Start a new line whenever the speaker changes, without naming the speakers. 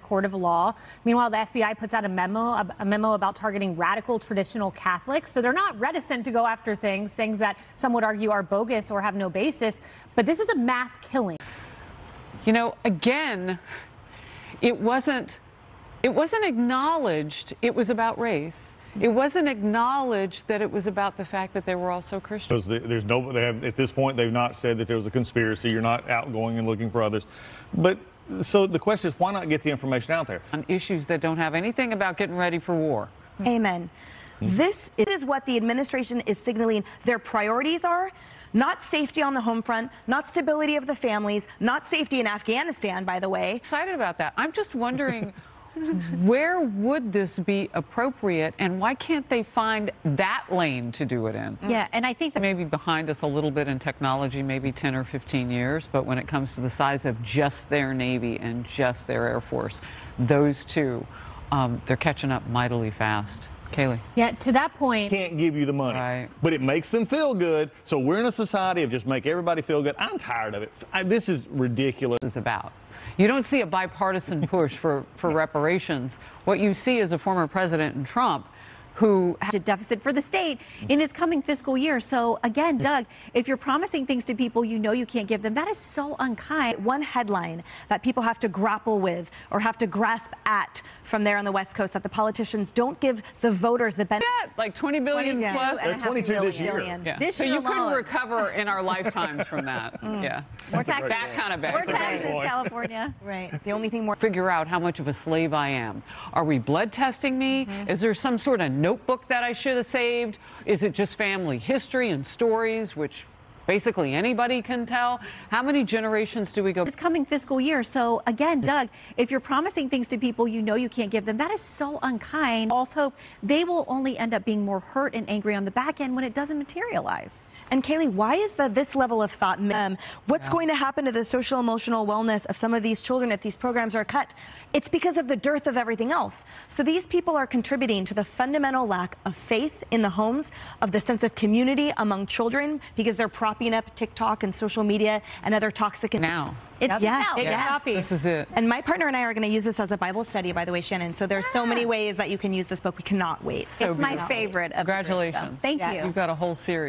court of law. Meanwhile, the FBI puts out a memo about targeting radical traditional Catholics. So they're not reticent to go after things that some would argue are bogus or have no basis. But this is a mass killing.
You know, again, it wasn't acknowledged it was about race. It wasn't acknowledged that it was about the fact that they were also Christian.
There's no, they have, at this point, they've not said that there was a conspiracy. You're not out going and looking for others. But so the question is, why not get the information out there?
On issues that don't have anything about getting ready for war.
Amen. This is what the administration is signaling their priorities are. Not safety on the home front, not stability of the families, not safety in Afghanistan, by the way.
Excited about that. I'm just wondering, where would this be appropriate, and why can't they find that lane to do it in?
Yeah, and I think that
maybe behind us a little bit in technology, maybe 10 or 15 years, but when it comes to the size of just their Navy and just their Air Force, those two, they're catching up mightily fast. Kayleigh.
Yeah, to that point.
Can't give you the money,
right,
but it makes them feel good. So we're in a society of just make everybody feel good. I'm tired of it. This is ridiculous.
It's about. You don't see a bipartisan push for reparations. What you see is a former president in Trump who
had a deficit for the state in this coming fiscal year. So again, Doug, if you're promising things to people you know you can't give them, that is so unkind.
One headline that people have to grapple with or have to grasp at from there on the West Coast, that the politicians don't give the voters the benefit.
Yeah, like 20 billion plus.
They're 22 this year.
Yeah.
This
so
year
you
alone.
couldn't recover in our lifetimes from that. Yeah.
More taxes.
That kind of bad.
More taxes, California.
Right. The only thing more.
Figure out how much of a slave I am. Are we blood testing me? Is there some sort of notebook that I should have saved? Is it just family history and stories, which basically anybody can tell? How many generations do we go?
This coming fiscal year. So again, Doug, if you're promising things to people you know you can't give them, that is so unkind. False hope, they will only end up being more hurt and angry on the back end when it doesn't materialize.
And Kayleigh, why is this level of thought? What's going to happen to the social emotional wellness of some of these children if these programs are cut? It's because of the dearth of everything else. So these people are contributing to the fundamental lack of faith in the homes, of the sense of community among children, because they're propping up TikTok and social media and other toxic.
Now.
It's
Yeah.
This is it.
And my partner and I are going to use this as a Bible study, by the way, Shannon. So there's so many ways that you can use this book. We cannot wait.
So
it's my
beautiful.
favorite of
Congratulations.
the group, so thank you.
You've got a whole series.